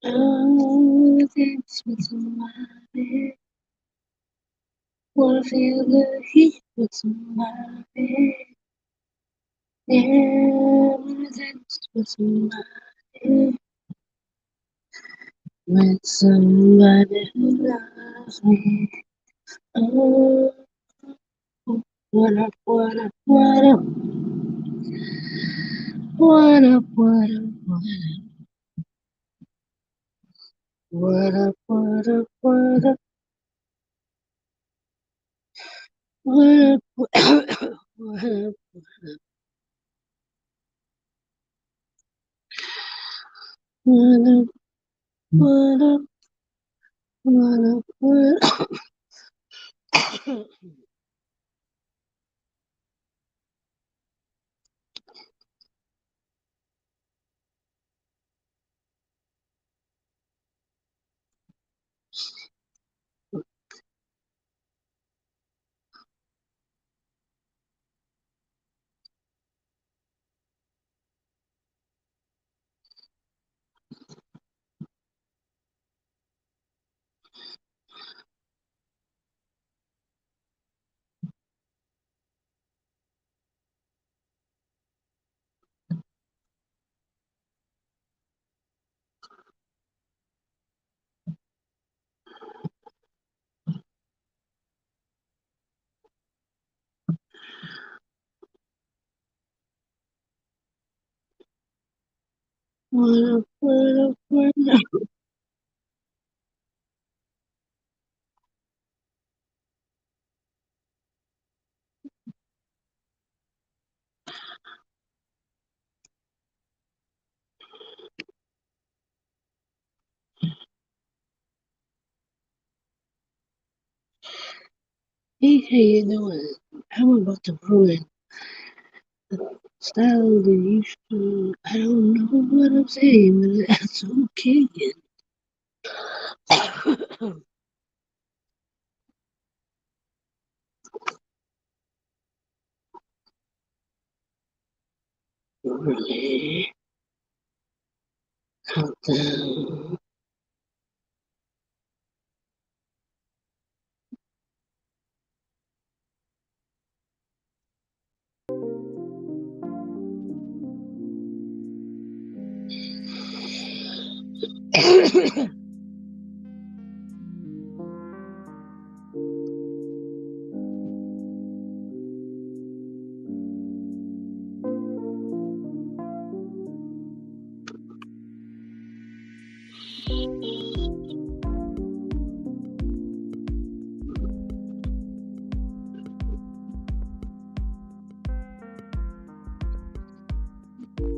wanna dance with somebody. Wanna feel the heat with somebody. Yeah, wanna dance with somebody. With somebody who loves me. Oh, what up, what up, what up? What up, what up, what up? What up, what up, what up? What up, what up, what up, what up, what up, what up? What up, what up, what up? Hey, how you doing? I'm about to ruin the style that used to. I don't know what I'm saying, but that's okay. Really, countdown.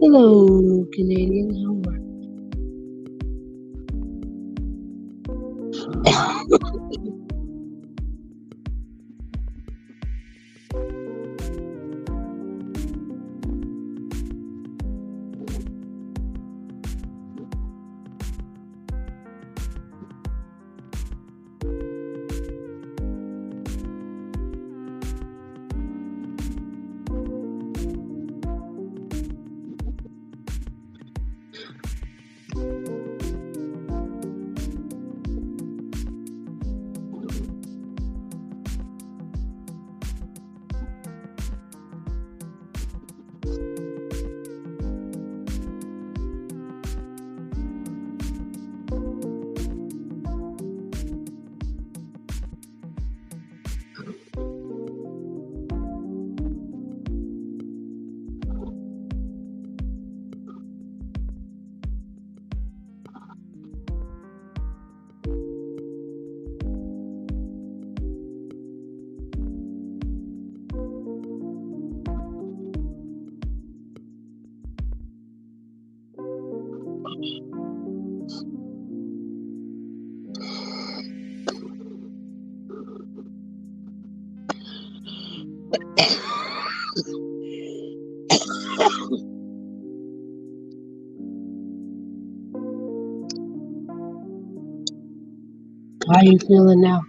Hello, Canadian. How are you feeling now?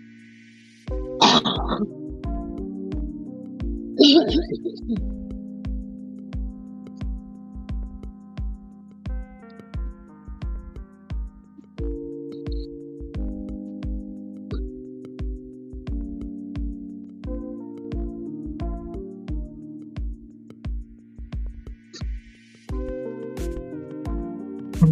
That's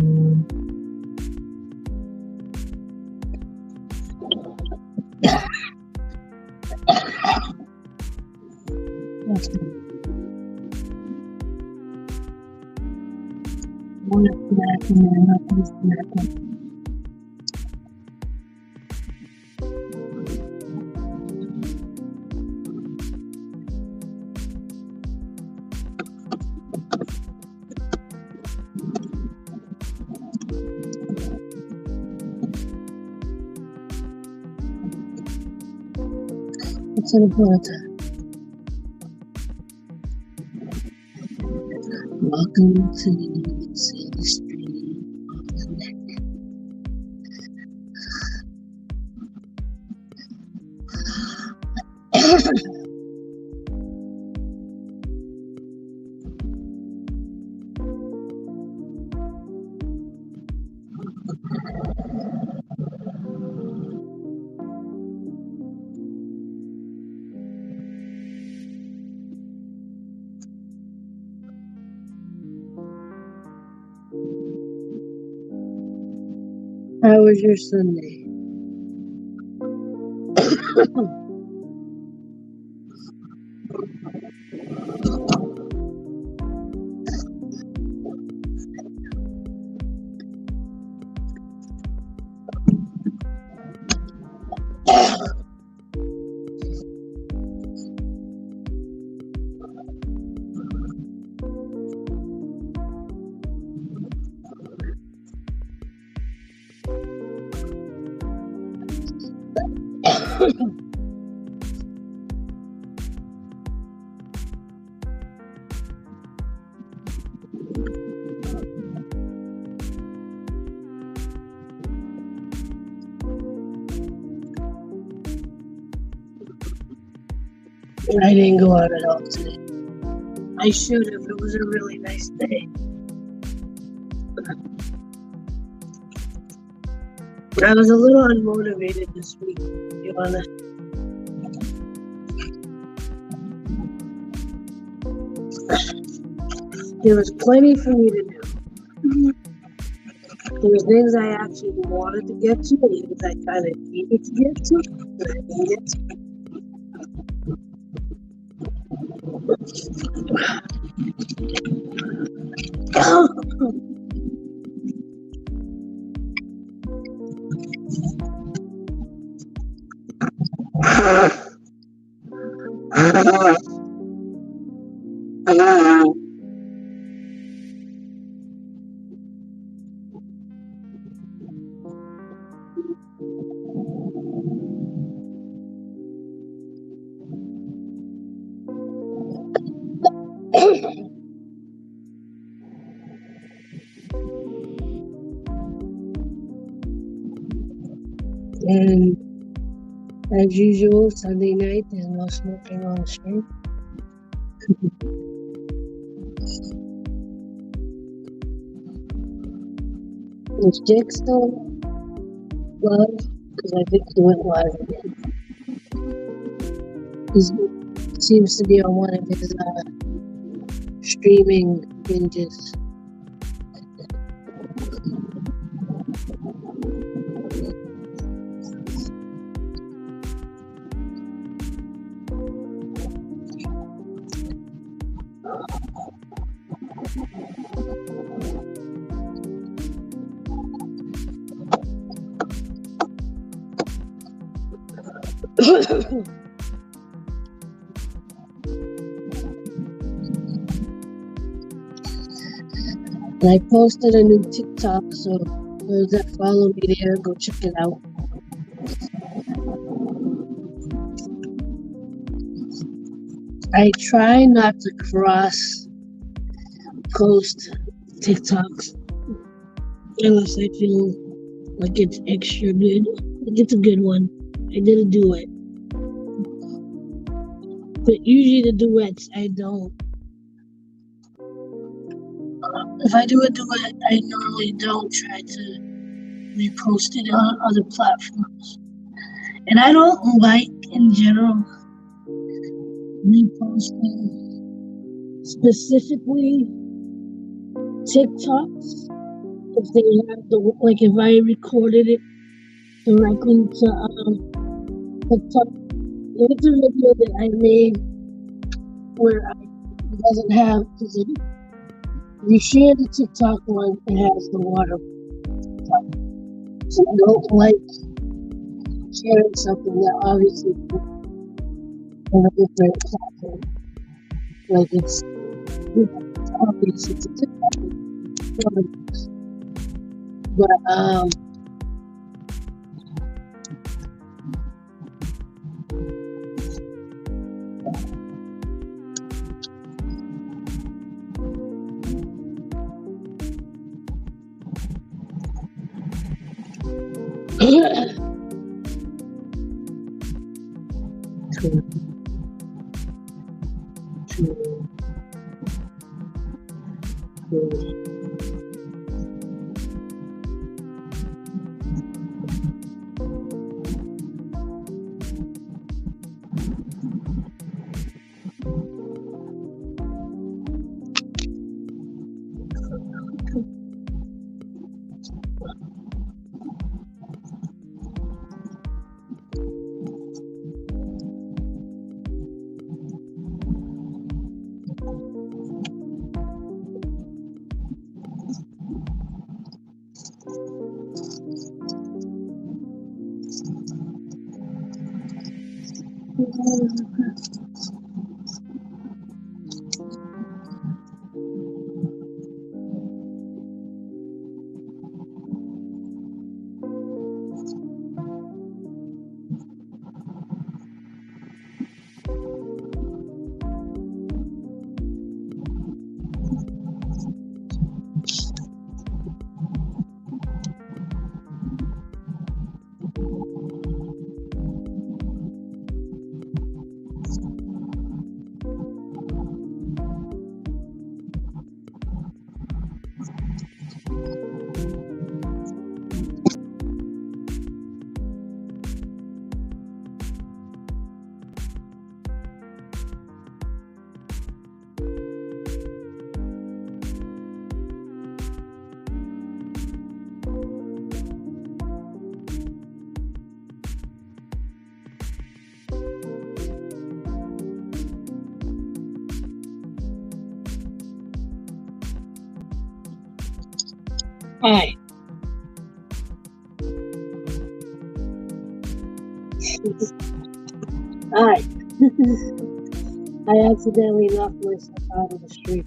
one snacking and nothing snacking. What's in the bulletin? Welcome to the silly stream of the neck. How was your Sunday? I didn't go out at all today. I should have. It was a really nice day. I was a little unmotivated this week, to be honest. There was plenty for me to do. There was things I actually wanted to get to, and things I kind of needed to get to, but I didn't get to. And as usual, Sunday night, there's no smoking on the stream. Is Jake still live? Because I think he went live again. He seems to be on one of his streaming binges. And I posted a new TikTok, so those that follow me there, go check it out. I try not to cross post TikToks unless I feel like it's extra good. Like it's a good one. I didn't do it. But usually the duets, I don't. If I do a duet, I normally don't try to repost it on other platforms. And I don't like, in general, reposting specifically TikToks if they have the like if I recorded it directly to TikTok. If it's a video that I made where I it doesn't have because if you share the TikTok one, it has the water. So I don't like sharing something that obviously on a different platform. Like it's obvious it's a TikTok. But Hi. Hi. I accidentally knocked myself out of the street.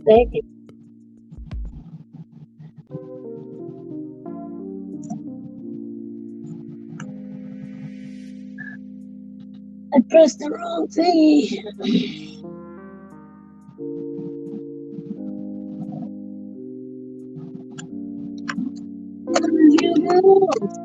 Thank you. I pressed the wrong thingy. What did you do?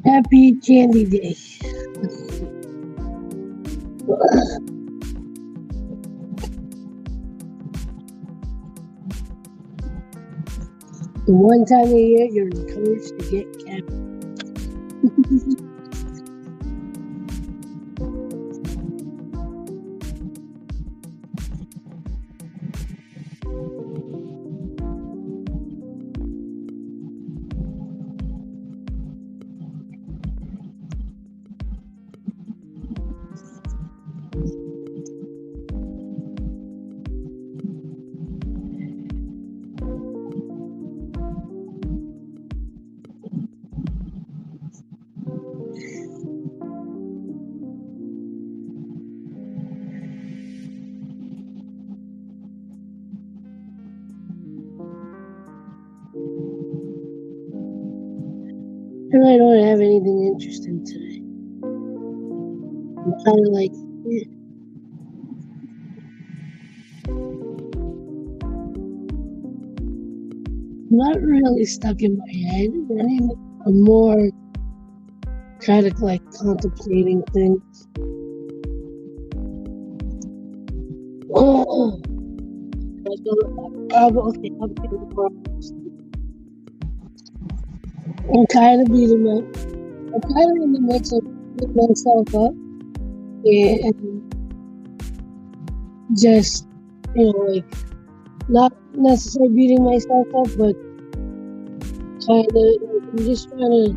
Happy Candy Day. The one time a year you're encouraged to get candy. And I don't have anything interesting today. I'm kind of like, not really stuck in my head. I'm more kind of like contemplating things. Oh, okay, I'm kind of beating my, I'm kind of in the mix of beating myself up and just, like, not necessarily beating myself up, but kind of, I'm just trying to,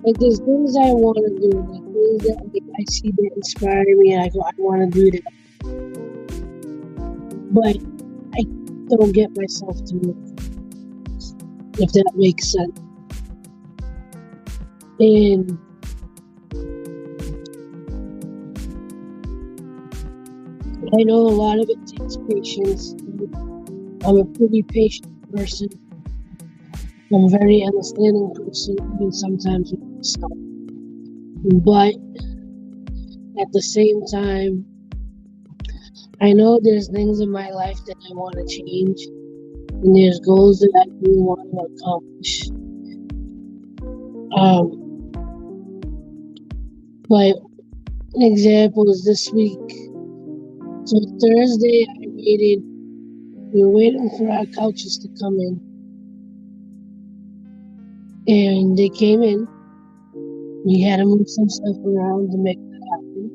like, there's things I want to do, like things that like, I see that inspire me, and I go, I want to do that, but I don't get myself to do it, if that makes sense. And I know a lot of it takes patience. I'm a pretty patient person. I'm a very understanding person, even sometimes with myself. But at the same time, I know there's things in my life that I want to change, and there's goals that I do want to accomplish. But an example is this week. So Thursday, we were waiting for our couches to come in. And they came in. We had to move some stuff around to make that happen.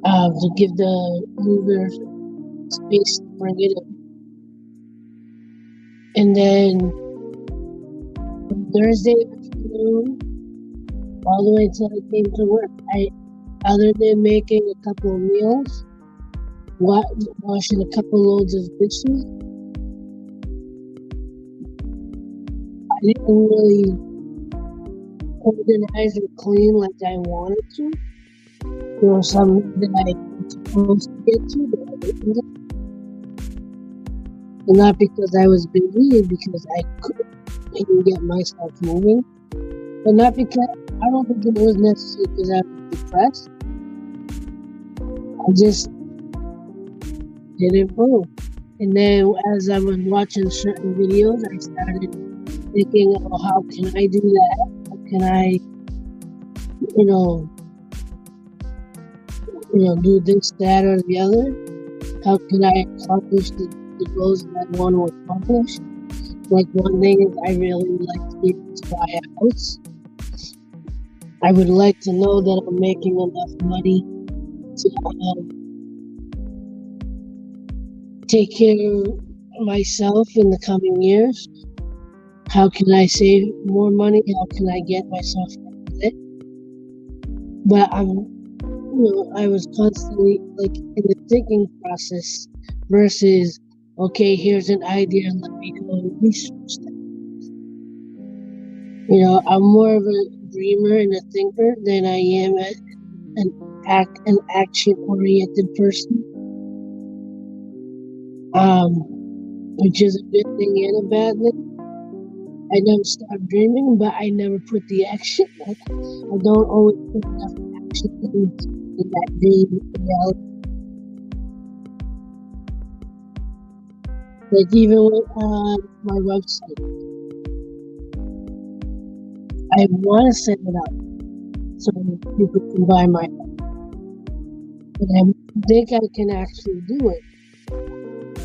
To give the mover space to bring it in. And then Thursday afternoon, all the way till I came to work, other than making a couple of meals, washing a couple loads of dishes, I didn't really organize or clean like I wanted to. There was some that I was supposed to get to, but I didn't get. And not because I was busy, because I couldn't get myself moving. But not because, I don't think it was necessary because I was depressed. I just didn't move. And then as I was watching certain videos, I started thinking, oh, how can I do that? How can I, do this, that, or the other? How can I accomplish the goals that I want to accomplish? Like, one thing is I really would like to be able to buy a house. I would like to know that I'm making enough money to take care of myself in the coming years. How can I save more money? How can I get myself out of it? But I was constantly like in the thinking process versus, okay, here's an idea, let me go and research that. I'm more of a dreamer and a thinker than I am an action-oriented person. Which is a good thing and a bad thing. I never stop dreaming, but I never put the action. I don't always put enough action in that dream reality. Like even with my website, I want to set it up so people can buy my art. But I think I can actually do it.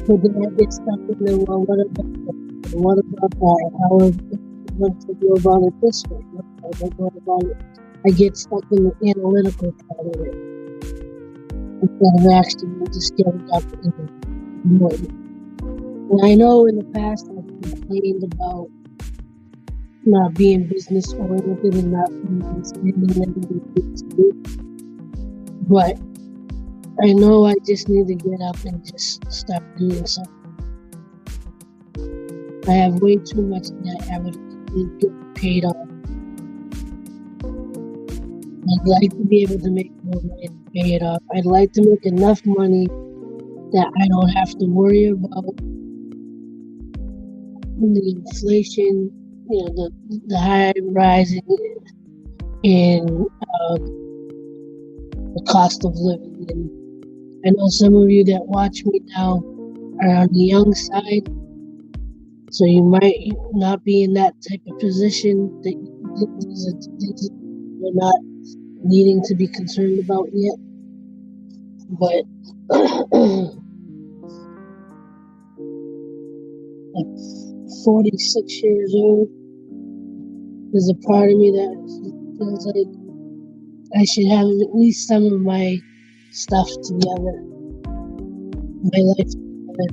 But then I get stuck in the, well, what about that? How am I going to go about it this way? I get stuck in the analytical part of it instead of actually just getting up and doing it. And I know in the past I've complained about not being business oriented and not understanding everything to do. But I know I just need to get up and just start doing something. I have way too much debt I would get paid off. I'd like to be able to make more money to pay it off. I'd like to make enough money that I don't have to worry about the inflation, the high rising in the cost of living. And I know some of you that watch me now are on the young side, so you might not be in that type of position that you're not needing to be concerned about yet. But at 46 years old, there's a part of me that feels like I should have at least some of my stuff together, my life together.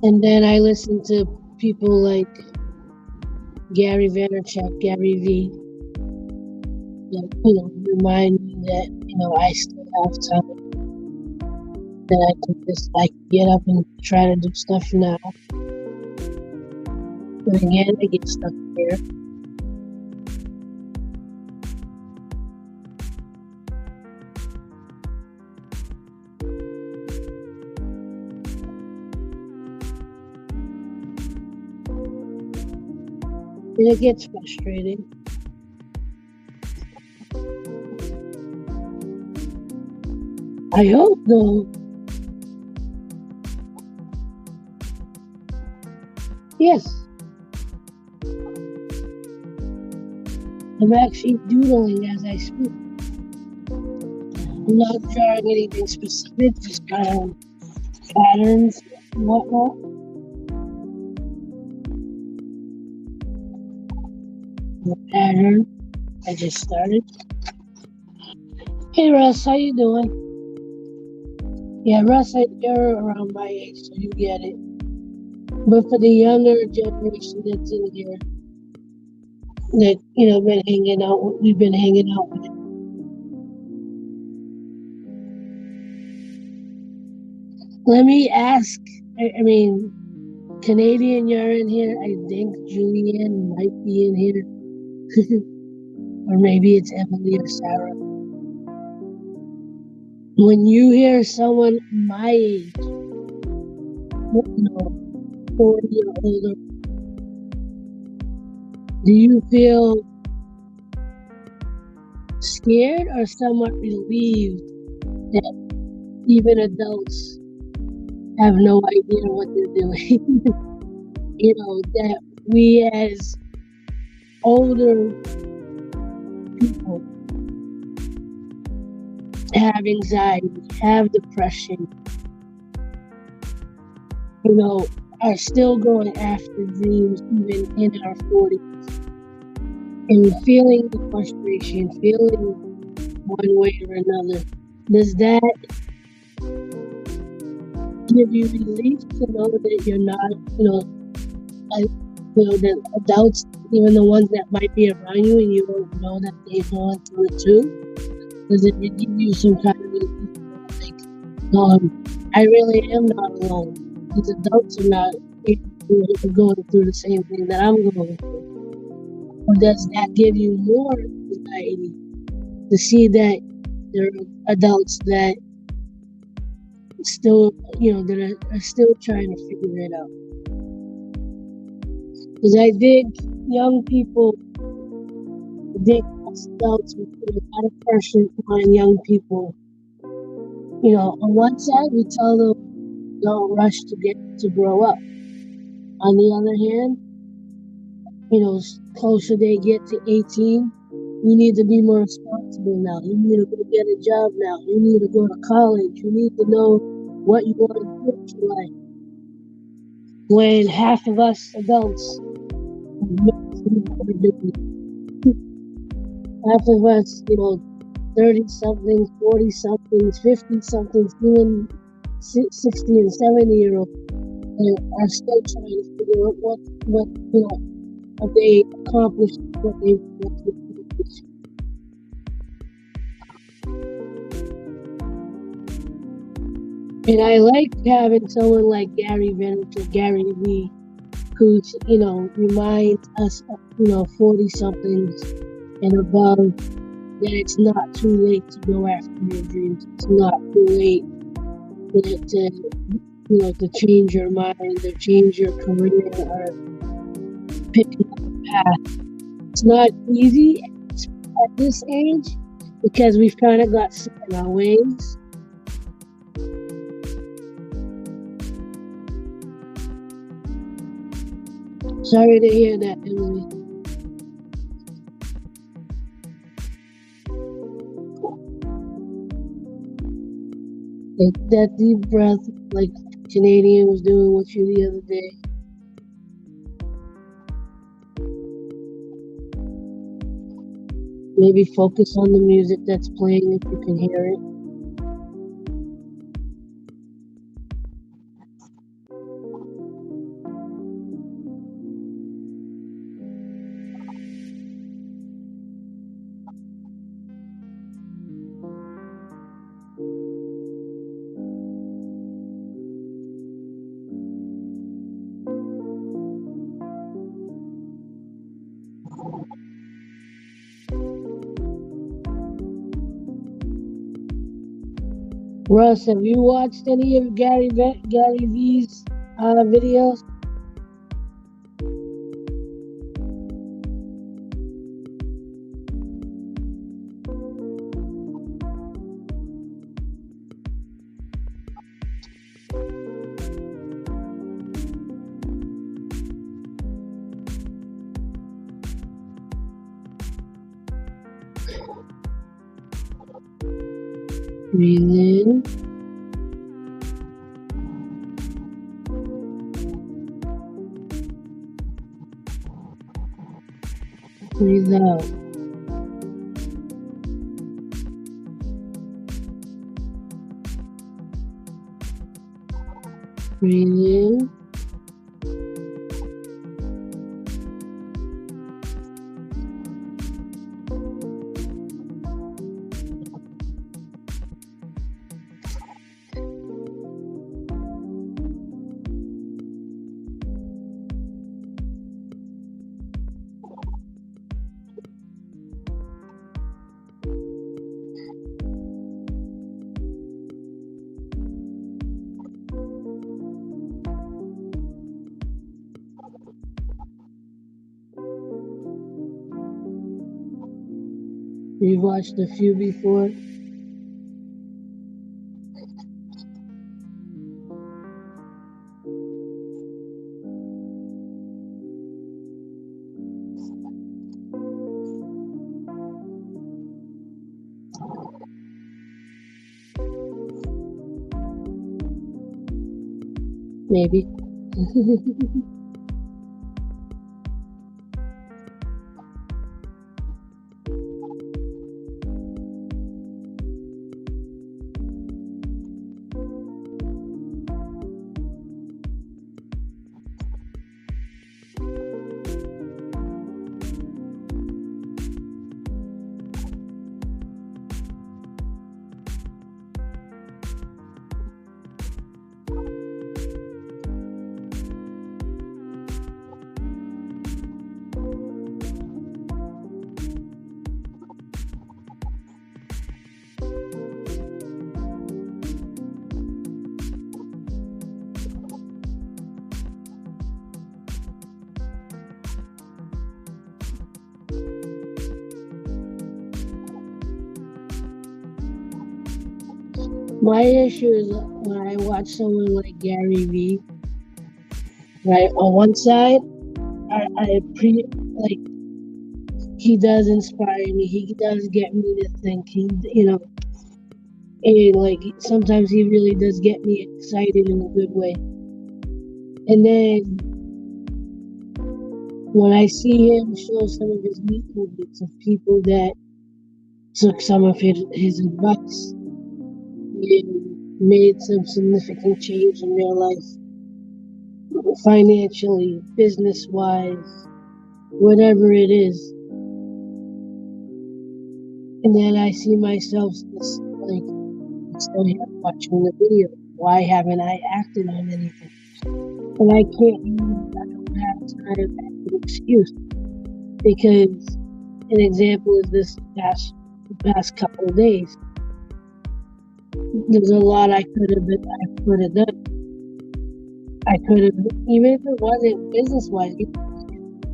And then I listen to people like Gary Vaynerchuk, Gary V, that remind me that I still have time, that I can just get up and try to do stuff now. And again, I get stuck there. And it gets frustrating. I hope, though, yes, I'm actually doodling as I speak. I'm not drawing anything specific, just kind of patterns and whatnot. The pattern I just started. Hey Russ, how you doing? Yeah, Russ, you're around my age, so you get it. But for the younger generation that's in here, that we've been hanging out with. Let me ask. Canadian, you're in here. I think Julieanne might be in here. Or maybe it's Emily or Sarah. When you hear someone my age, 40 or older, do you feel scared or somewhat relieved that even adults have no idea what they're doing? That we as older people have anxiety, have depression, are still going after dreams even in our 40s and feeling the frustration, feeling one way or another. Does that give you relief to know that you're not, like, the adults, even the ones that might be around you and you don't know that they've gone through it too? Does it give you some kind of relief? Like, I really am not alone. These adults are not going through the same thing that I'm going through. Or does that give you more anxiety to see that there are adults that still, that are still trying to figure it out? Because I think young people, adults, we put a lot of pressure on young people. On one side, we tell them don't rush to get to grow up. On the other hand, closer they get to 18, you need to be more responsible now. You need to go get a job now. You need to go to college. You need to know what you want to do with your life. When half of us adults, half of us, 30 somethings, 40 somethings, 50 somethings, even 60 and 70-year-olds are still trying to figure out what have they accomplished, what they want to accomplish. And I like having someone like Gary Vaynerchuk, Gary Vee, who, reminds us, 40 somethings and above, that it's not too late to go after your dreams. It's not too late to change your mind or change your career or pick another path. It's not easy at this age because we've kind of got set in our ways. Sorry to hear that, Emily. Take that deep breath like Canadian was doing with you the other day. Maybe focus on the music that's playing if you can hear it. Russ, have you watched any of Gary Vee's videos? Breathe in. Breathe out. Breathe in. You've watched a few before. maybe. My issue is when I watch someone like Gary Vee, right? On one side, like he does inspire me. He does get me to think. And like sometimes he really does get me excited in a good way. And then when I see him show some of his meet movements of people that took some of his advice and made some significant change in their life, financially, business wise, whatever it is. And then I see myself just like still here watching the video. Why haven't I acted on anything? And I can't use I don't have time as an excuse, because an example is this past couple of days. There's a lot I could have done. I could have, even if it wasn't business wise,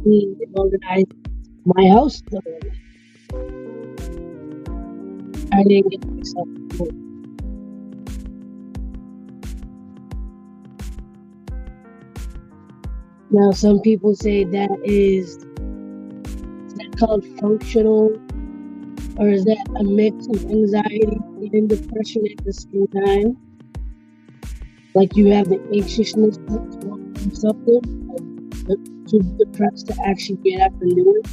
we organized my house thoroughly. I didn't get myself to. Now, some people say is that called functional, or is that a mix of anxiety and depression at the same time? Like you have the anxiousness to want to do something, but too depressed to actually get up and do it.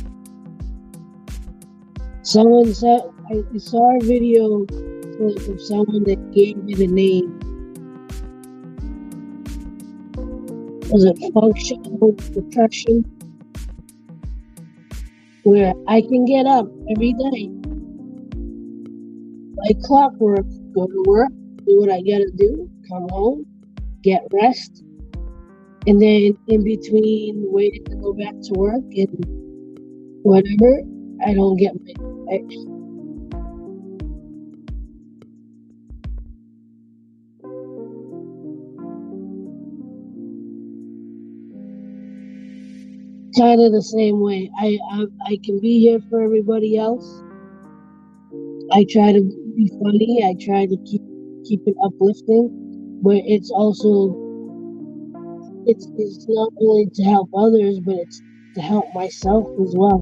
Someone said, I saw a video clip of someone that gave it a name. Was it functional depression? Where I can get up every day, like clockwork, go to work, do what I gotta do, come home, get rest, and then in between waiting to go back to work and whatever, I don't get my extra. Kind of the same way. I can be here for everybody else. I try to be funny. I try to keep it uplifting, but it's also it's not only to help others, but it's to help myself as well.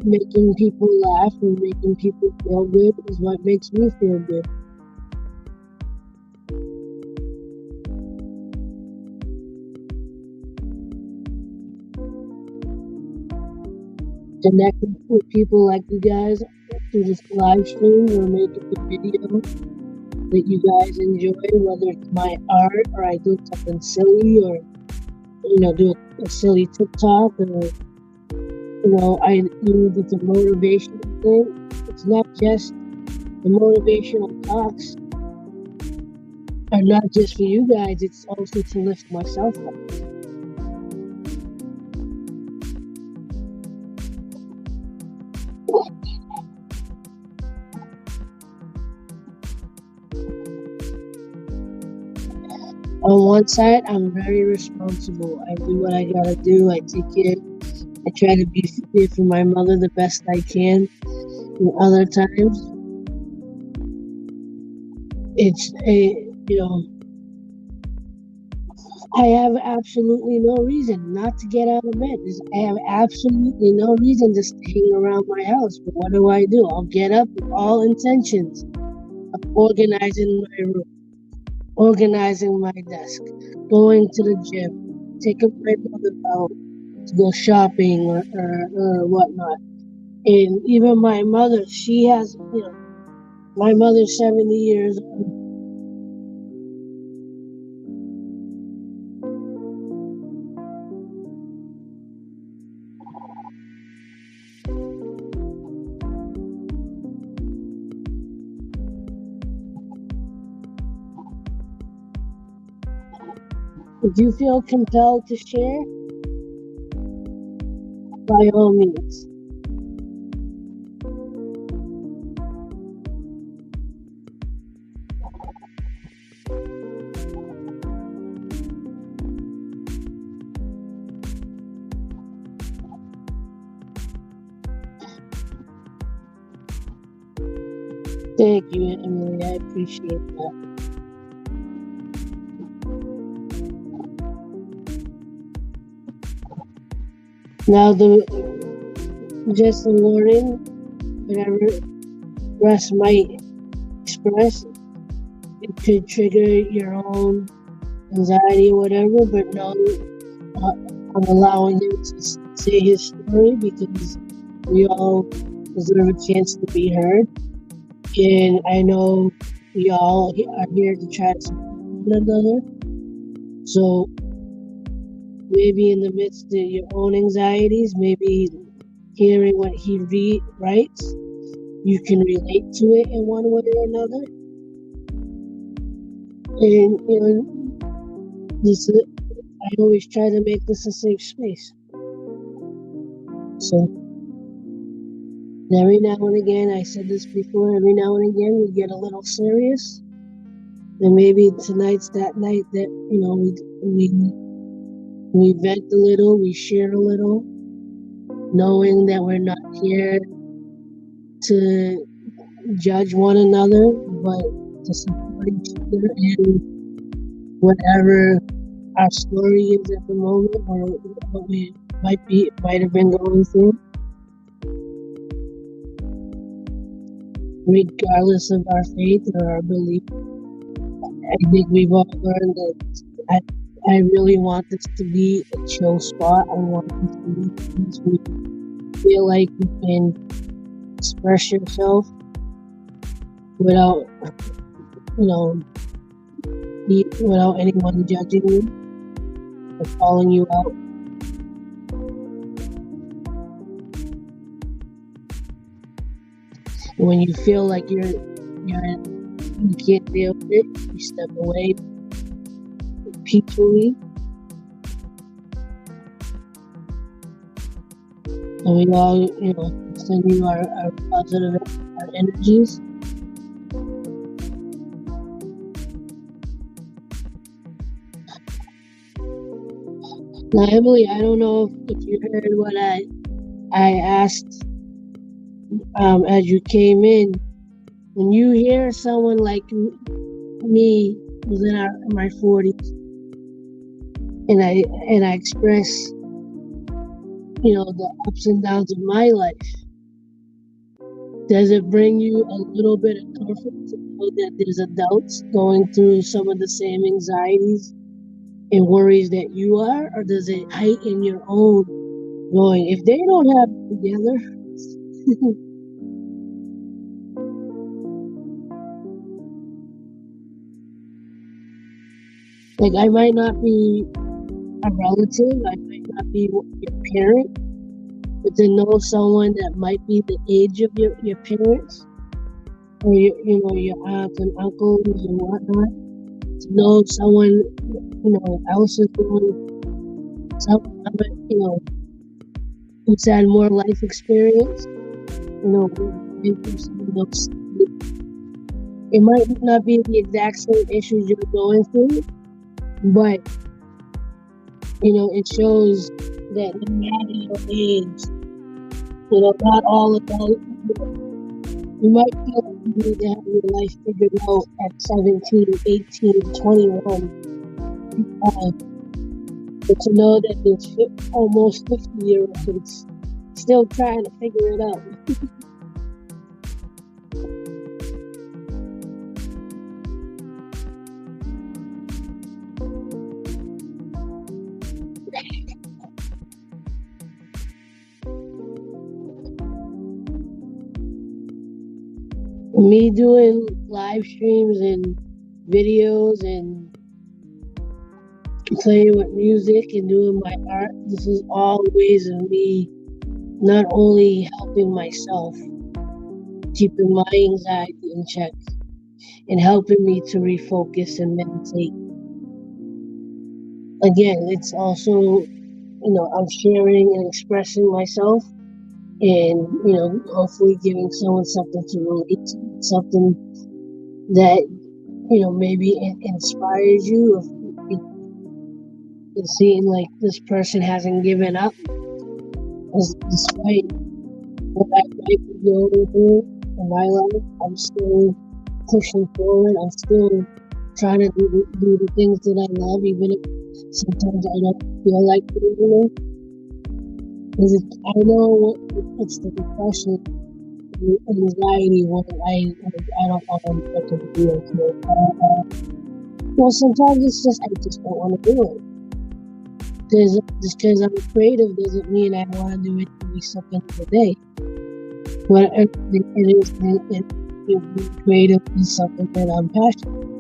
Making people laugh and making people feel good is what makes me feel good. Connecting with people like you guys through this live stream or making a video that you guys enjoy, whether it's my art or I do something silly or do a silly TikTok, or I use it's a motivation thing. It's not just the motivational talks are not just for you guys, it's also to lift myself up. On one side, I'm very responsible. I do what I gotta do. I take care. I try to be there for my mother the best I can. And other times, it's I have absolutely no reason not to get out of bed. I have absolutely no reason to hang around my house. But what do? I'll get up with all intentions of organizing my room, organizing my desk, going to the gym, taking my mother out to go shopping or whatnot. And even my mother, she has, my mother's 70 years old. If you feel compelled to share, by all means. Thank you, Emily. I appreciate that. Now, just a warning, whatever Russ might express, it could trigger your own anxiety or whatever, but no, I'm allowing him to say his story because we all deserve a chance to be heard. And I know we all are here to try to support one another. So maybe in the midst of your own anxieties, maybe hearing what he writes, you can relate to it in one way or another. And I always try to make this a safe space. So every now and again, I said this before, every now and again we get a little serious. And maybe tonight's that night that, we vent a little, we share a little, knowing that we're not here to judge one another, but to support each other in whatever our story is at the moment or what we might have been going through. Regardless of our faith or our belief, I think we've all learned that I really want this to be a chill spot. I want this to be a place where you feel like you can express yourself without, without anyone judging you or calling you out. And when you feel like you can't deal with it, you step away peacefully. And we all, send you our positive our energies. Now, Emily, I don't know if you heard what I asked as you came in. When you hear someone like me, who's in my 40s, and I express, the ups and downs of my life, does it bring you a little bit of comfort to know that there's adults going through some of the same anxieties and worries that you are, or does it heighten your own going, if they don't have it together? Like, I might not be a relative, I might not be your parent, but to know someone that might be the age of your parents, or your aunts and uncles and whatnot, to know someone else is doing something, who's had more life experience, it might not be the exact same issues you're going through, but it shows that no matter your age, not all adults, you might feel like you need to have your life figured out at 17, 18, 21. But to know that there's almost 50-year-olds still trying to figure it out. Me doing live streams and videos and playing with music and doing my art. This is all ways of me not only helping myself, keeping my anxiety in check, and helping me to refocus and meditate. Again, it's also, I'm sharing and expressing myself and, hopefully giving someone something to relate to, something that, maybe it inspires you if seeing like this person hasn't given up despite what I might be going through in my life. I'm still pushing forward. I'm still trying to do the things that I love, even if sometimes I don't feel like doing it. Because I know it's the depression and anxiety when I don't want to do it. Well, sometimes it's just I just don't want to do it. Just because I'm creative doesn't mean I want to do it every second of the day. But being creative is something that I'm passionate about.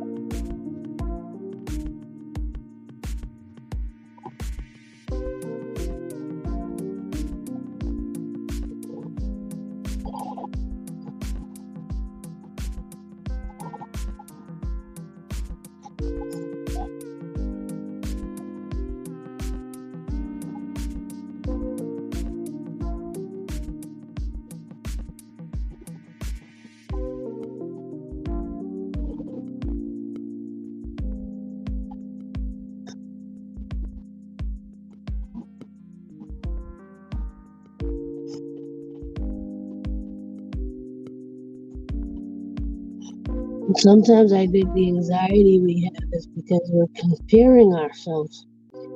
Sometimes I think the anxiety we have is because we're comparing ourselves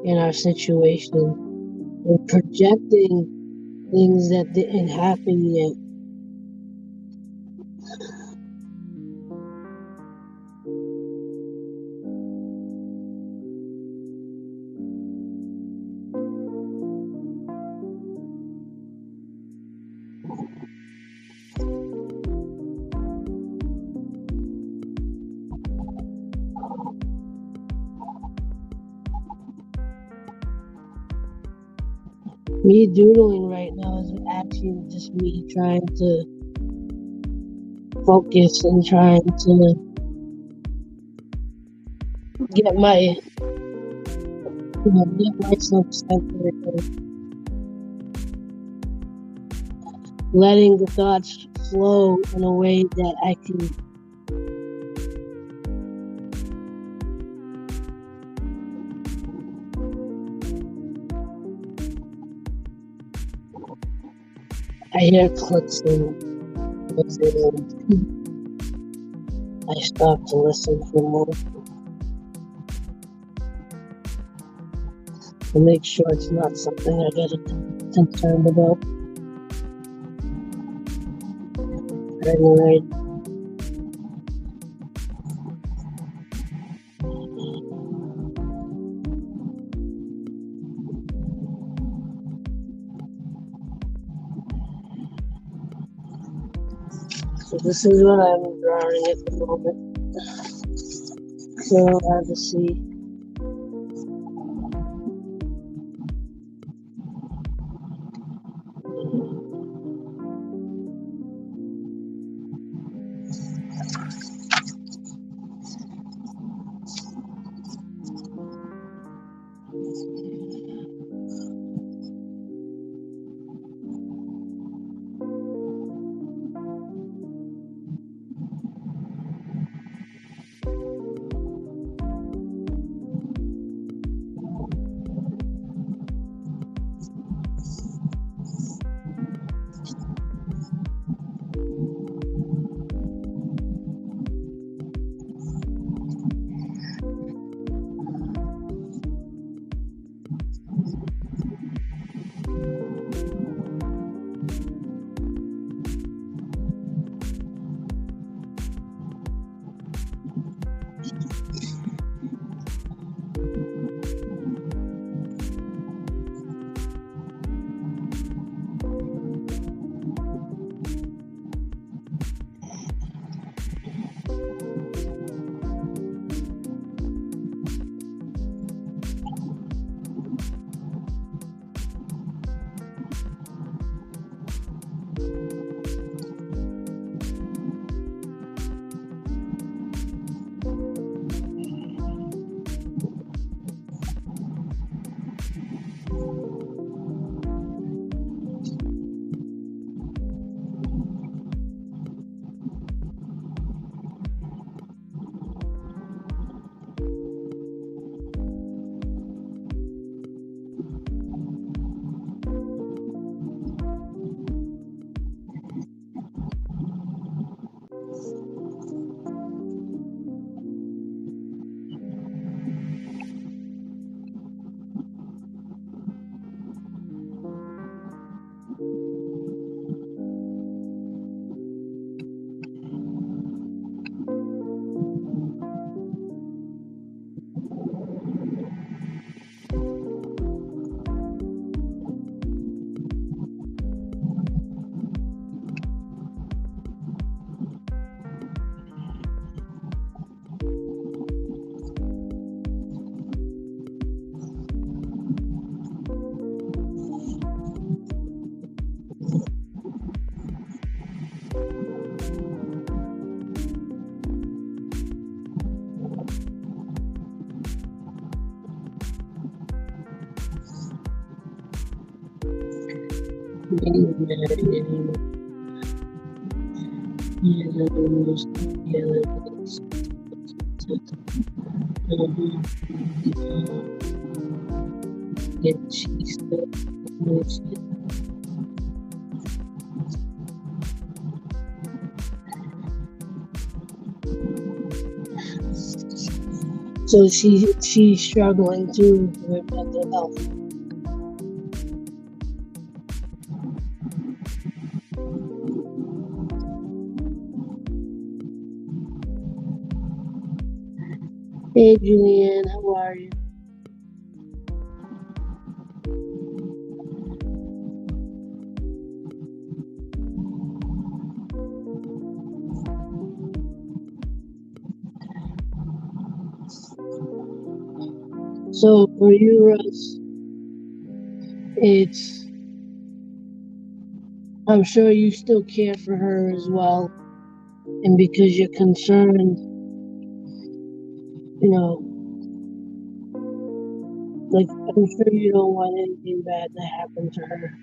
in our situation. We're projecting things that didn't happen yet. Me doodling right now is actually just me trying to focus and trying to get myself centered and letting the thoughts flow in a way that I can I hear clicks and I stop to listen for more to make sure it's not something I get concerned about. Right. So this is what I'm drawing at the moment. So hard to see. ain't married anymore. Yeah, that was together. Yeah, she's still so she's struggling too with mental health. Hey Julianne, how are you? So for you, Russ, it's I'm sure you still care for her as well, and because you're concerned, you know, like I'm sure you don't want anything bad to happen to her.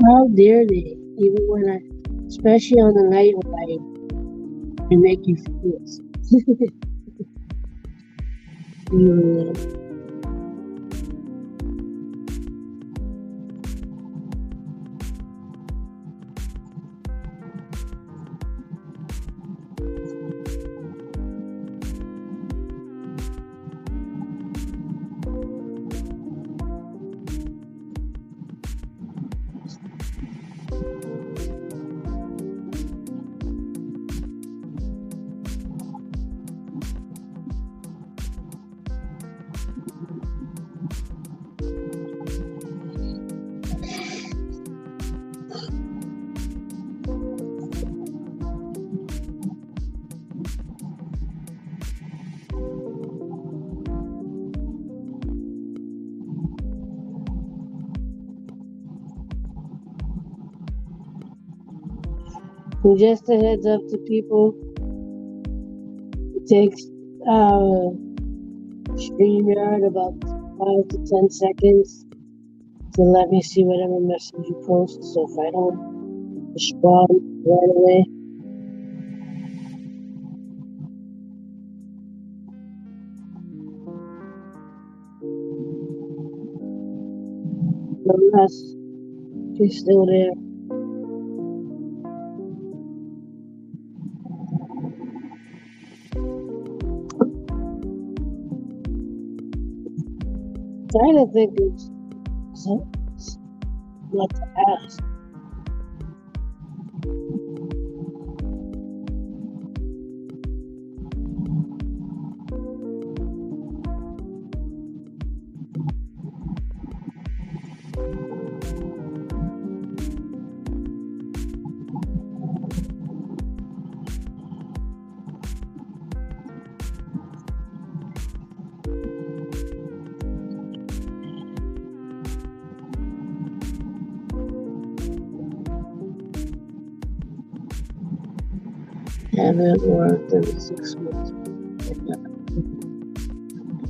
How dare they? Even when especially on the night ride, they make you feel it. You, and just a heads up to people, it takes StreamYard about 5 to 10 seconds to let me see whatever message you post. So if I don't respond right away, unless she's still there. Trying to think of what to ask. Haven't worked in 6 months.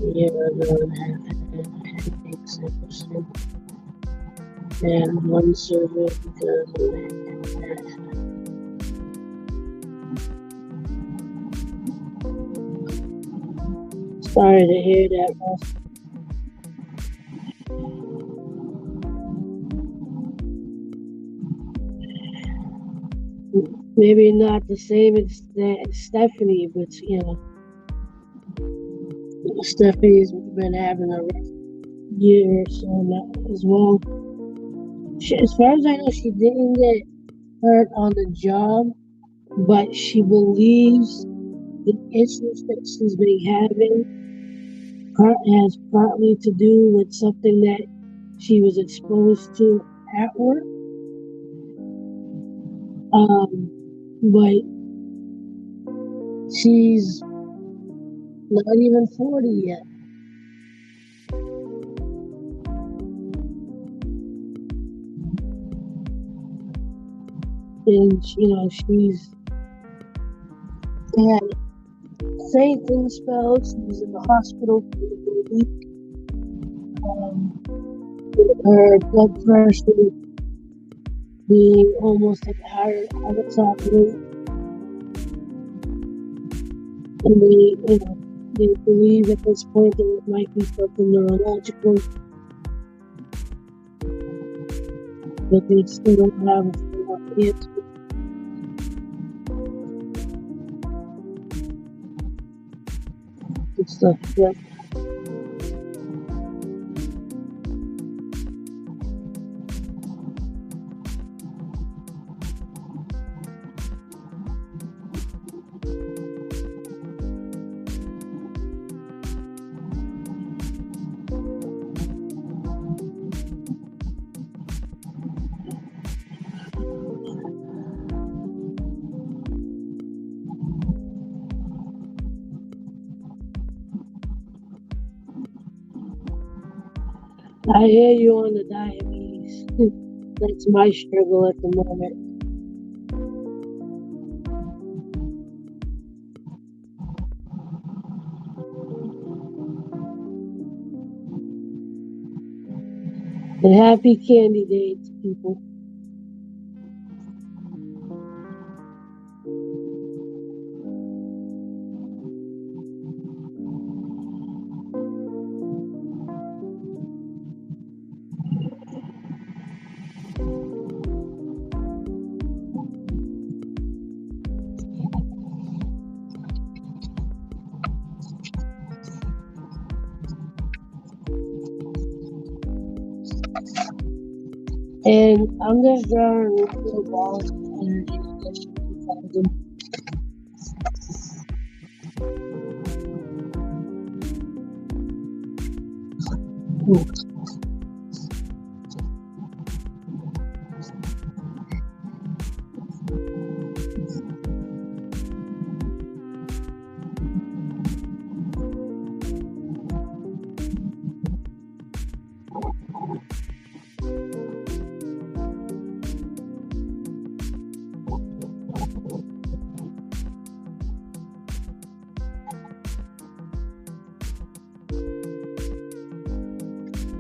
A year ago, and have had headaches ever since. And one surgery because of that. Sorry to hear that, Russ. Maybe not the same as Stephanie, but Stephanie's been having a rough year or so now as well. As far as I know, she didn't get hurt on the job, but she believes the issues that she's been having has partly to do with something that she was exposed to at work. But she's not even 40 yet. and she's had fainting spells. She was in the hospital for a week. Her blood pressure being almost at the top rate, and they believe at this point that it might be something neurological, but they still don't have a full answer. And stuff like I hear you on the diabetes. That's my struggle at the moment. And happy candy day to people. And I'm just drawing little balls of energy. I guess you can call them.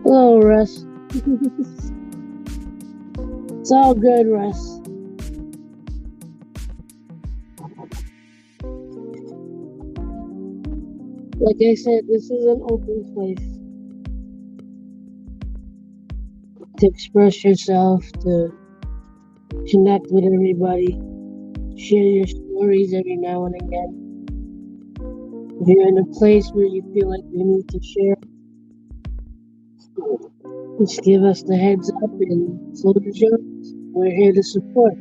Hello, Russ. It's all good, Russ. Like I said, this is an open place to express yourself, to connect with everybody, share your stories every now and again. If you're in a place where you feel like you need to share, just give us the heads up and floor is yours. We're here to support.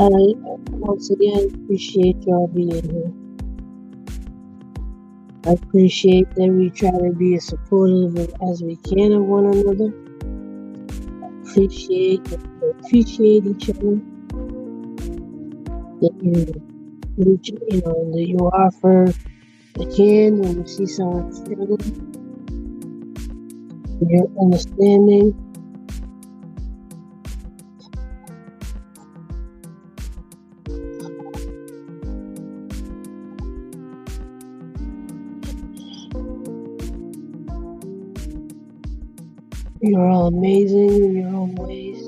I once again appreciate y'all being here. I appreciate that we try to be as supportive as we can of one another. Appreciate each other. That that you offer a hand when you see someone struggling. Your understanding. You're all amazing in your own ways.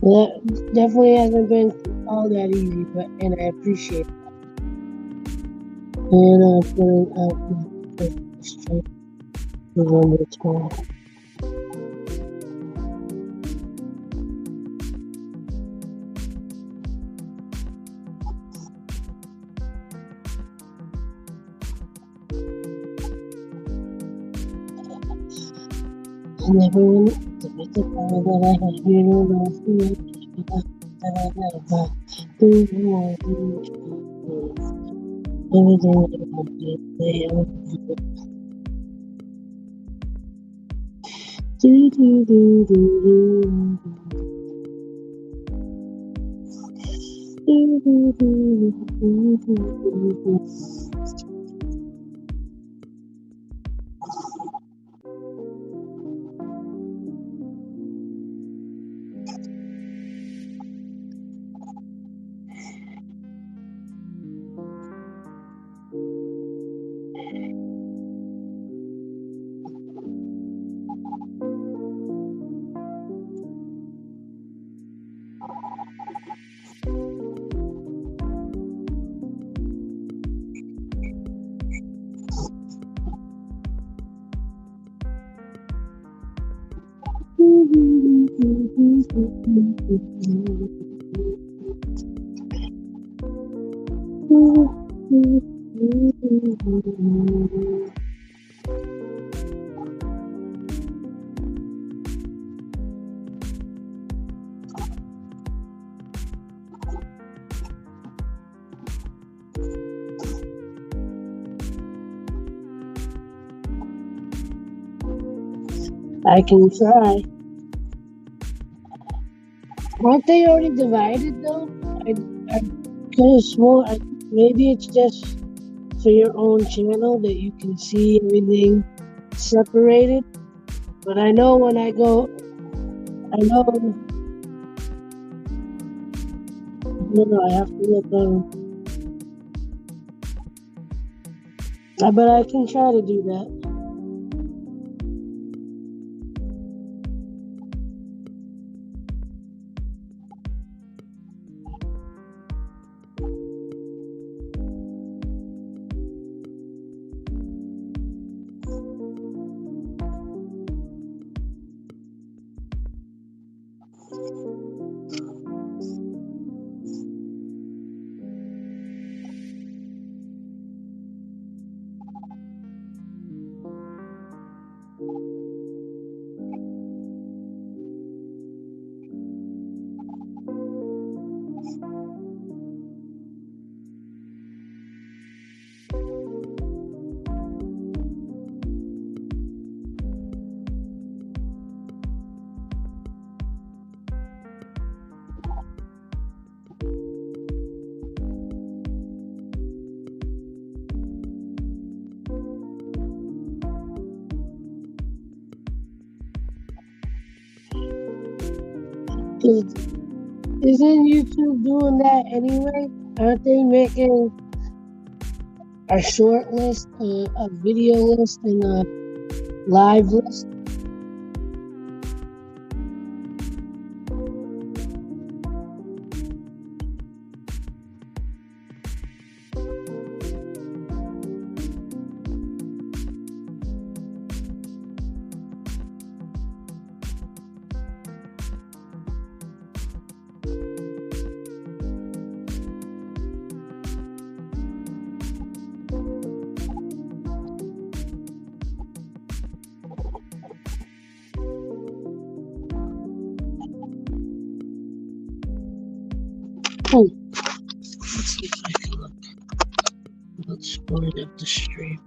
Well, that definitely hasn't been all that easy, and I appreciate it. And I'm feeling out my strength to run this one. And everyone, to make the power that I have, you don't know who I am, that I never do want to everything that I want to say. Do do do do do do do do do do do. I can try. Aren't they already divided though? I could have sworn maybe it's just for your own channel that you can see everything separated. But I know when I go, I know. No, I have to look on. But I can try to do that. Isn't YouTube doing that anyway? Aren't they making a short list, a video list, and a live list? Oh, let's see if I can look. Let's bring up the stream.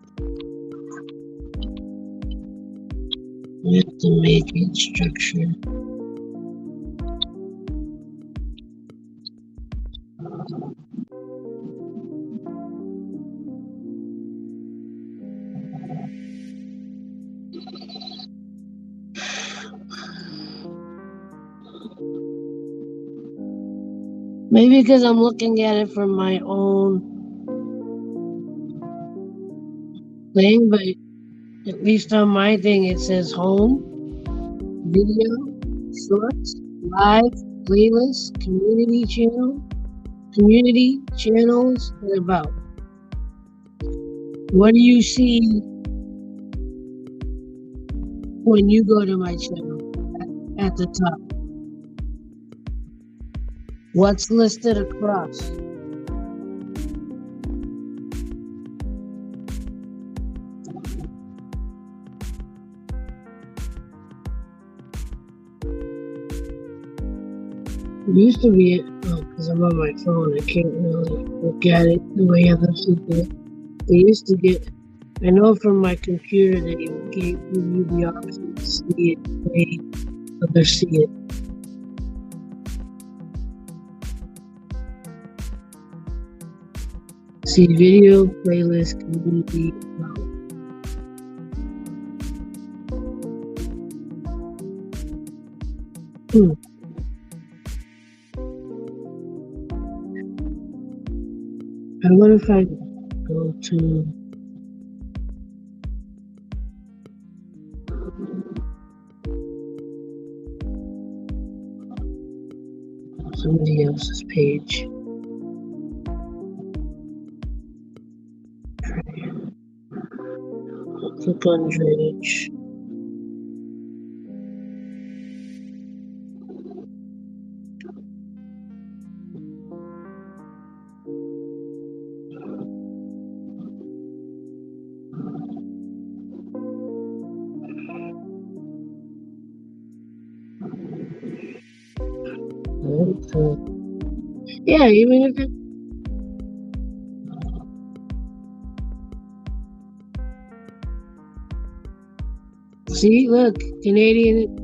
We have to make it structure. Maybe because I'm looking at it from my own thing, but at least on my thing it says home, video, shorts, live, playlist, community channels, and about. What do you see when you go to my channel at the top? What's listed across? It used to be, because I'm on my phone, I can't really look at it the way other people. They used to get, I know from my computer they gave you the option to see it the way others see it. See video, playlist, community, about. I wonder if I go to somebody else's page. Click on drainage. Yeah, even if it. See, look, Canadian.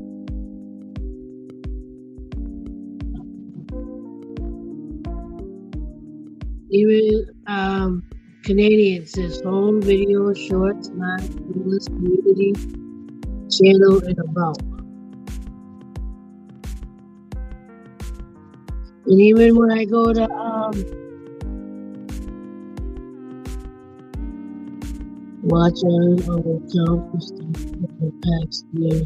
Even Canadian says home, video, shorts, live, playlist, community, channel, and about. And even when I go to watch on account for stuff in the past year,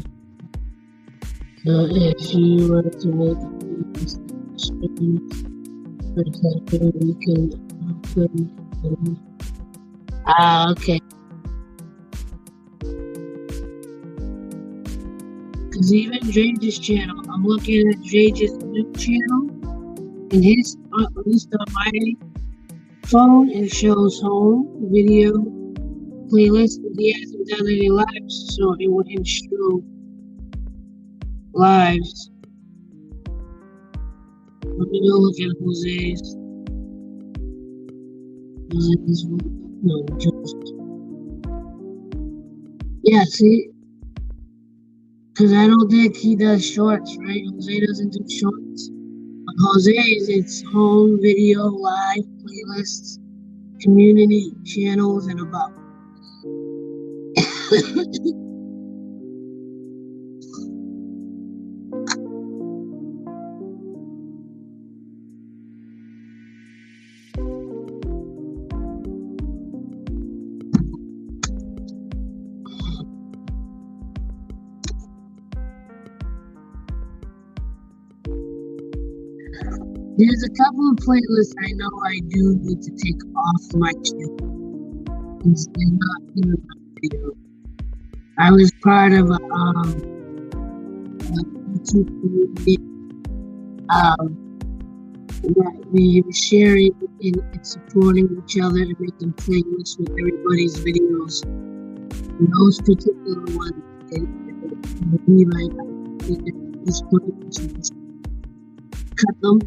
if you were to make a stream, for example, you can play. Okay. Because even Drage's channel, I'm looking at Drage's new channel, and his, at least on my phone, it shows home, video, playlist, and he hasn't done any lives, so it wouldn't show lives. Let me go look at Jose's. Jose's, no, just. Yeah, see? Because I don't think he does shorts, right? Jose doesn't do shorts. On Jose's, it's home, video, live, playlists, community, channels, and about. There's a couple of playlists I know I do need to take off my queue since they're not in my video. I was part of a YouTube community that we were sharing and supporting each other and making playlists with everybody's videos. And those particular ones, and be like, at this point, we should just cut them.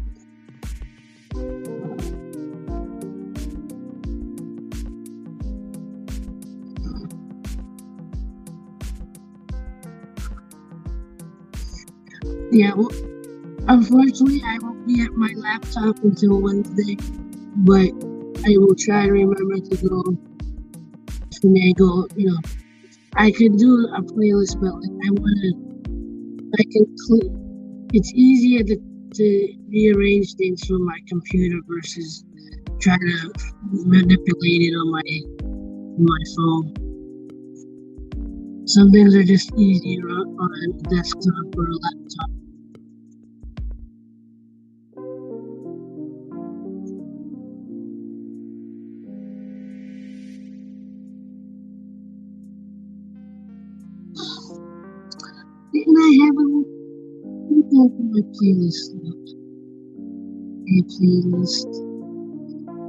Yeah, well, unfortunately, I won't be at my laptop until Wednesday, but I will try to remember to go finagle. I could do a playlist, but I want to include. It's easier to rearrange things from my computer versus trying to manipulate it on my phone. Some things are just easier on a desktop or a laptop. Didn't I have my playlist? A playlist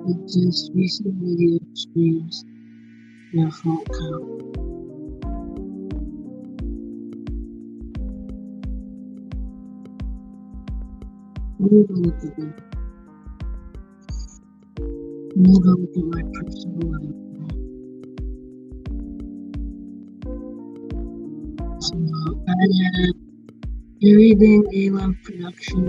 with just recent video streams and phone count. Let me go look at that. Let me go look at my personal life. So I have everything A-Love production.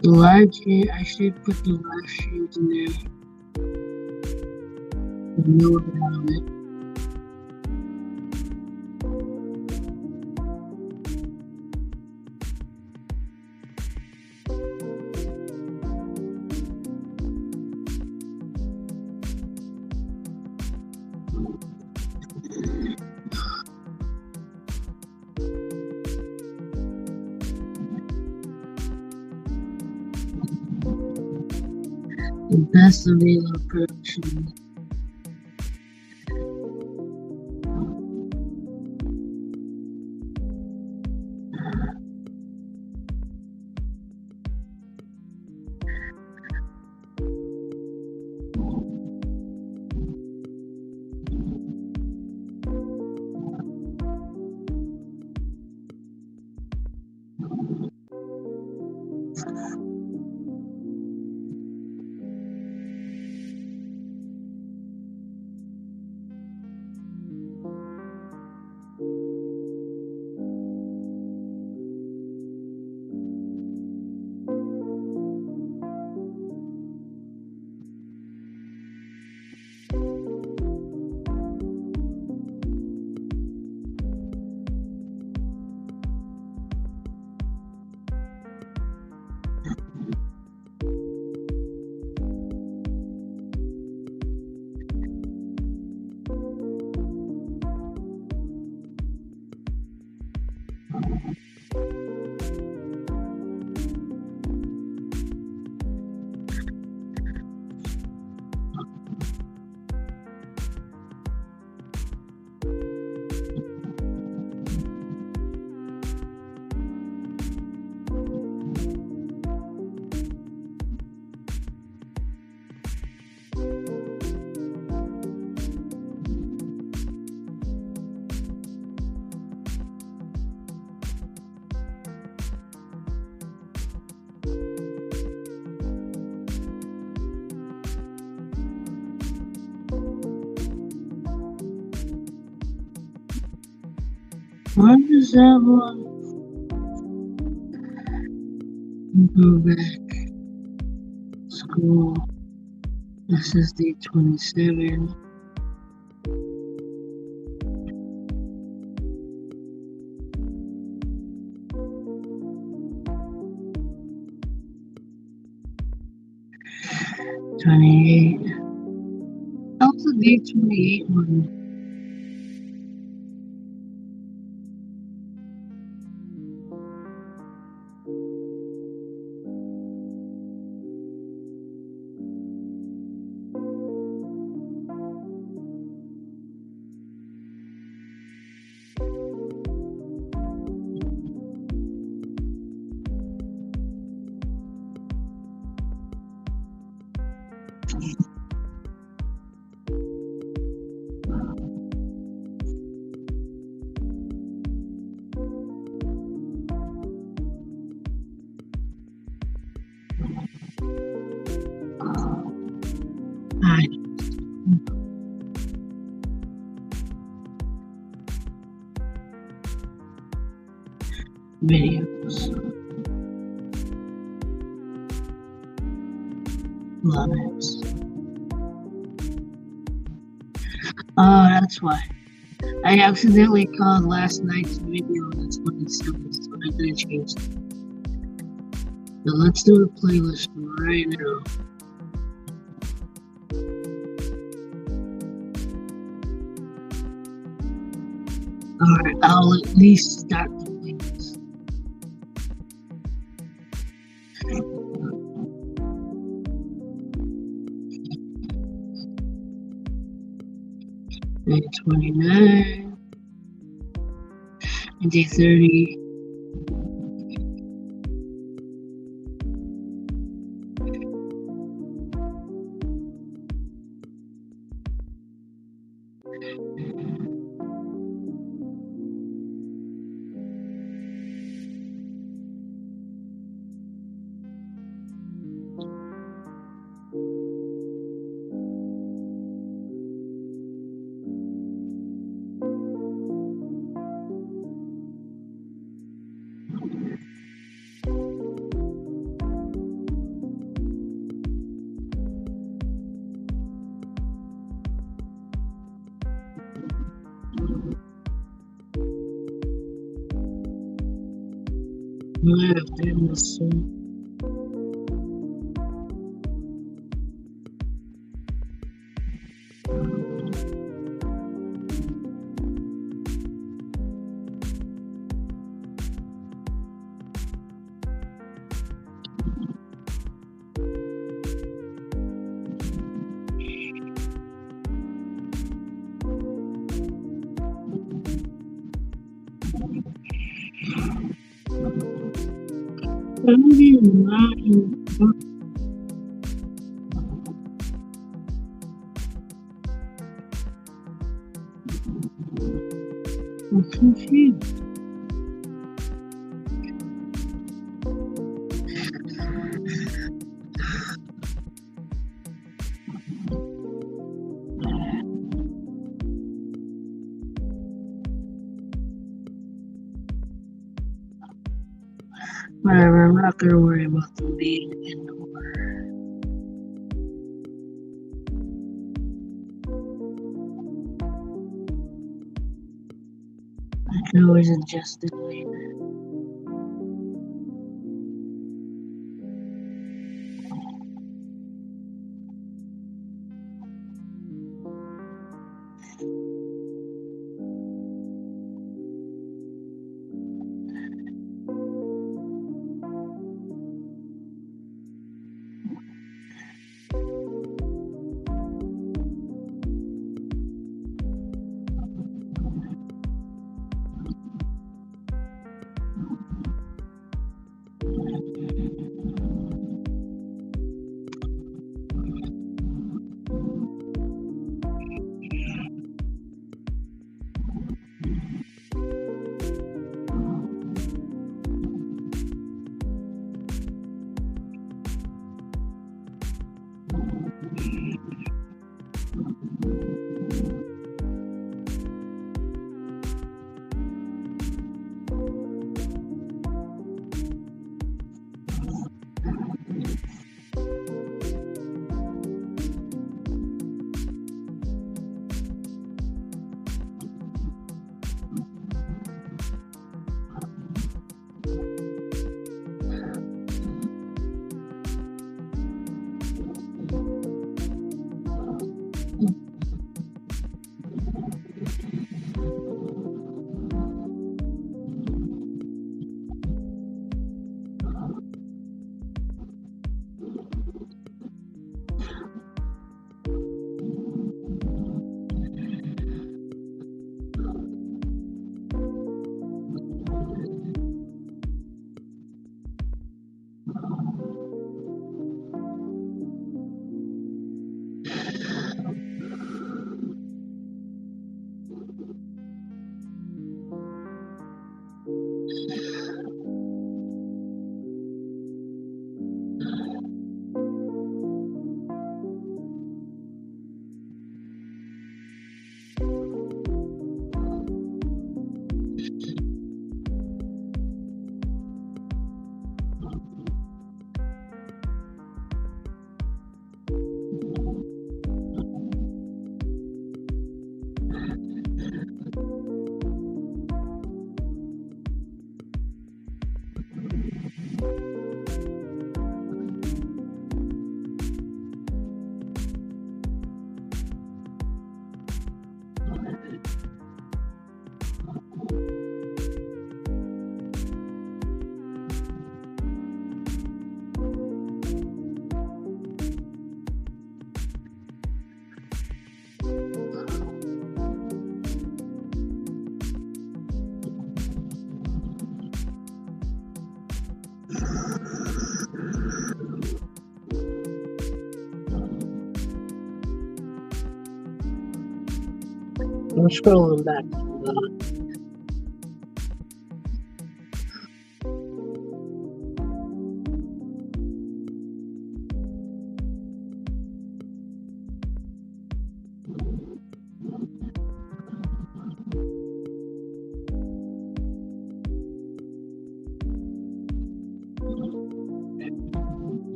The live stream, I should put the live streams in there. Know about it. The best of A-Love production. Why does that one go back? School. This is day 27. Also day 28 one. I videos. Love it. Oh, that's why. I accidentally called last night's video the 27th, so I didn't change it. So let's do a playlist right now. Alright, I'll at least start the playlist. Day 29, and day 30. I have to end this soon. I'm confused. Whatever, I'm not gonna worry about them being in order. I can always adjust it later. I'm scrolling back.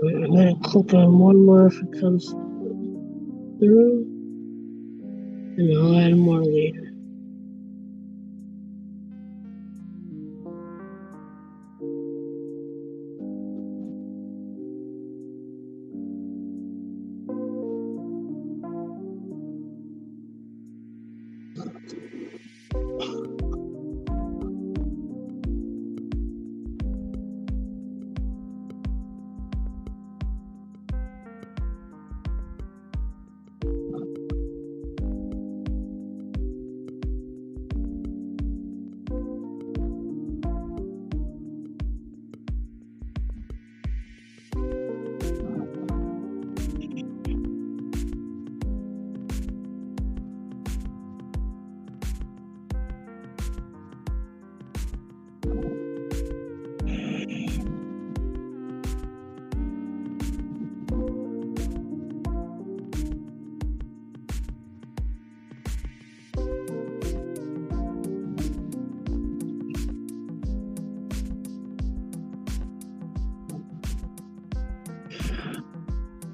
I'm gonna click on one more if it comes through, and I'll add more later.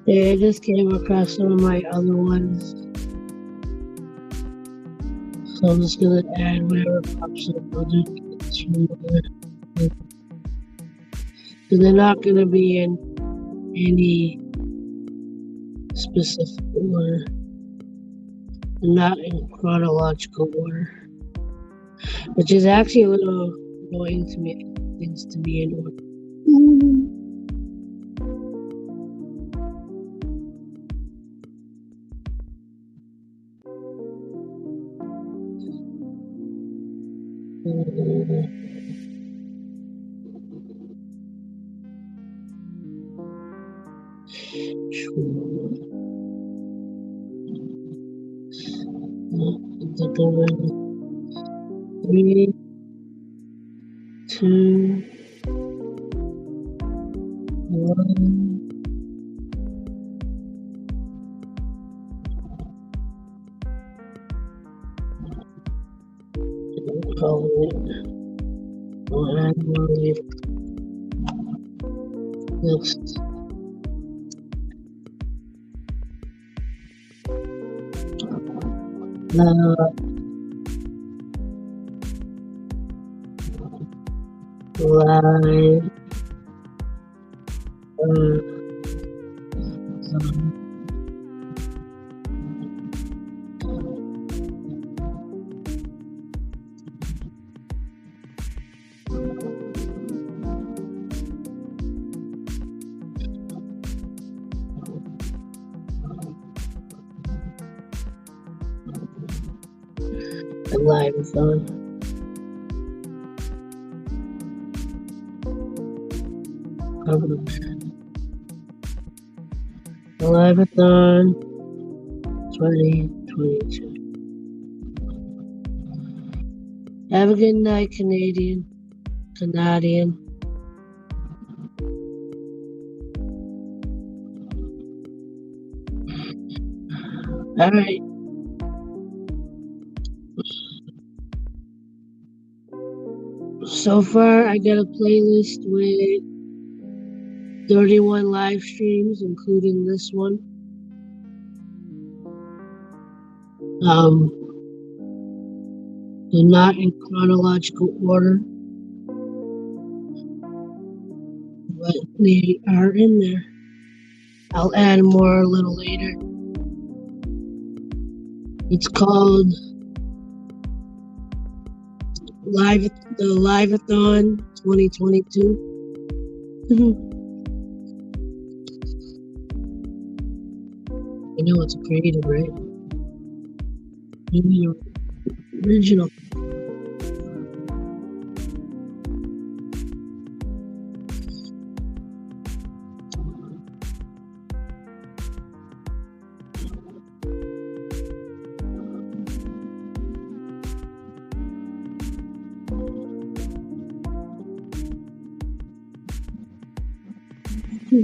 Yeah, I just came across some of my other ones, so I'm just gonna add whatever pops up. I'll just so they're not gonna be in any specific order. They're not in chronological order, which is actually a little annoying to me. Things to be in order. Three, two, one. Call it. I'll add more later. Next. Live. Live-a-thon. Live-a-thon 2022. Have a good night, Canadian. All right. So far, I got a playlist with 31 live streams, including this one. They're not in chronological order, but they are in there. I'll add more a little later. It's called the Live-a-thon 2022. You know it's creative, right? Maybe original. Get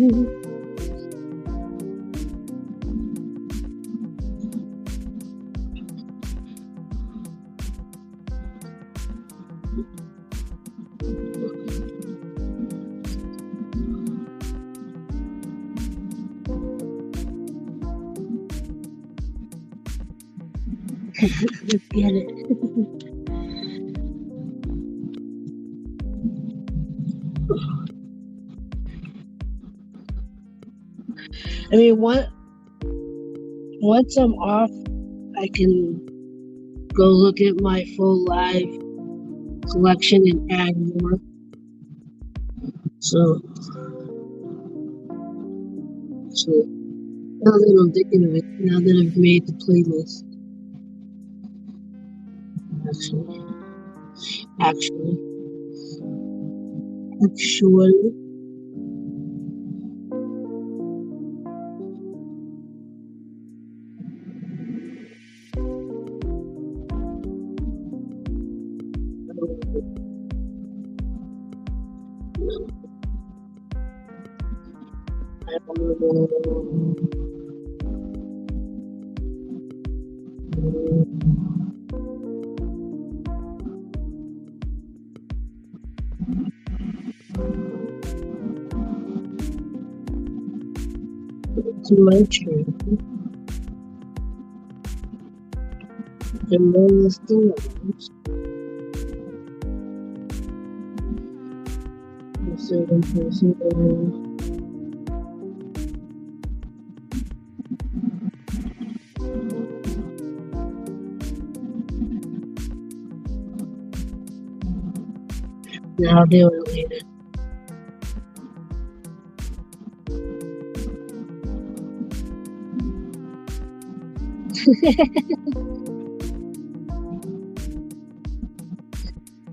it. I mean, once I'm off, I can go look at my full live collection and add more. So, so now that I'm thinking of it, now that I've made the playlist, actually, actually, I don't know. It's my turn. The most ones. A certain person. Now I'll do it later.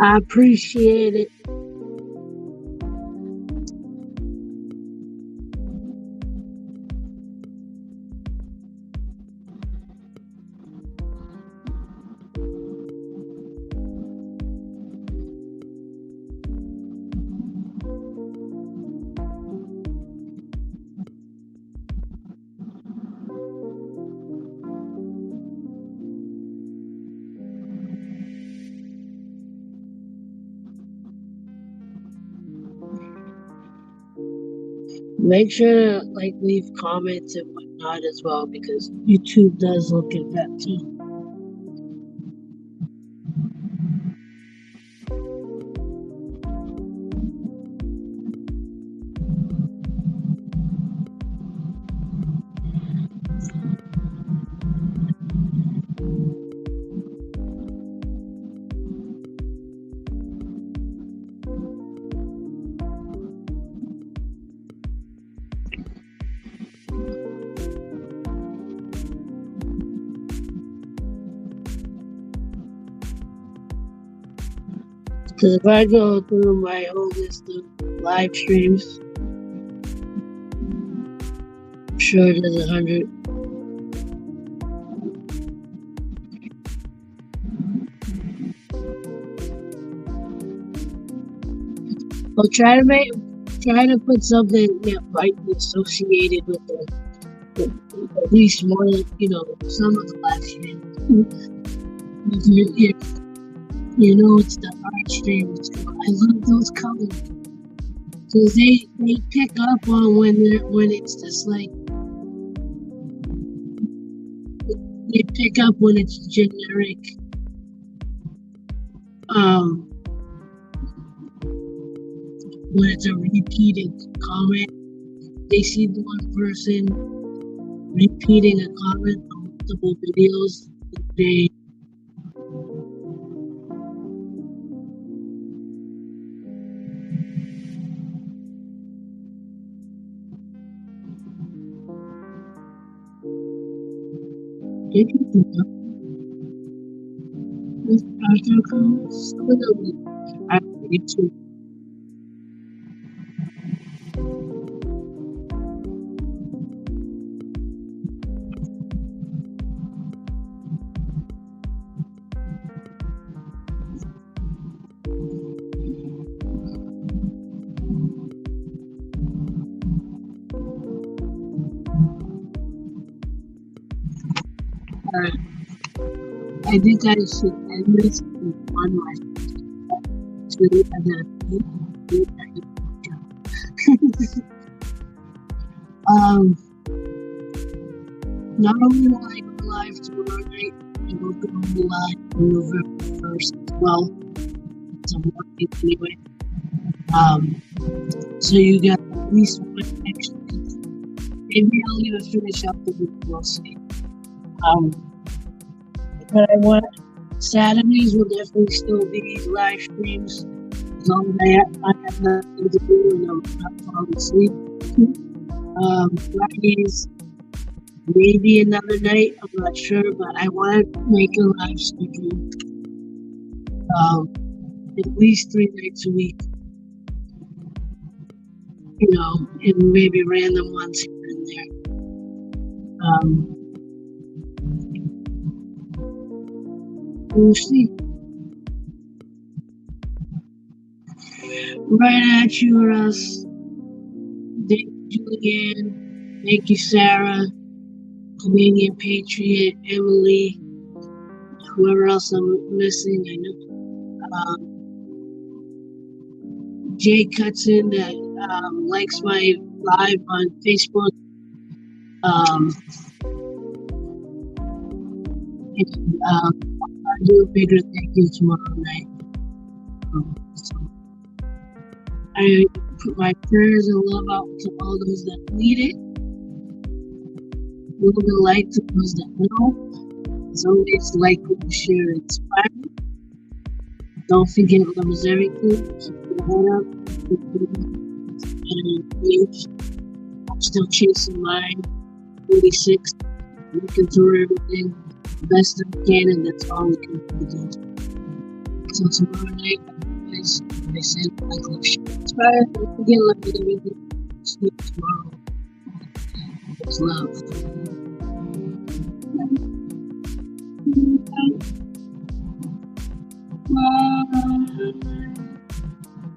I appreciate it. Make sure to leave comments and whatnot as well because YouTube does look at that too. Because if I go through my whole list of live streams, I'm sure there's 100. I'll try to put something that might be associated with at least one, some of the live streams. It's the art streams. I love those colors because they pick up on when it's just they pick up when it's generic. When it's a repeated comment, they see one person repeating a comment on multiple videos. They can do that. With after comments, I YouTube. Alright. I think I should end this on my two and then um not only will I go live tomorrow night, I will go live on November 1st as well. It's a morning anyway. So you got at least one extra. Maybe I'll even finish up the week, we'll see. But I want Saturdays will definitely still be live streams as long as I have nothing to do and I'm not falling asleep. Fridays, maybe another night, I'm not sure, but I want to make a live schedule at least 3 nights a week. You know, and maybe random ones here and there. We'll see. Right at you, Russ. Thank you, Julieanne. Thank you, Sarah. Canadian Patriot, Emily, whoever else I'm missing, I know. Jay Cutson that likes my live on Facebook. And I'll do a bigger thank you tomorrow night. So I put my prayers and love out to all those that need it. A little bit of light to those that know. As always, like, share, inspire. Don't forget love is everything. Keep your head up. And I'm still chasing mine. 46. Looking through everything the best I can, and that's all we can do. So tomorrow night, guys, I said, like, love, share, inspire. Don't forget love is everything. See you tomorrow. It's love. Bye.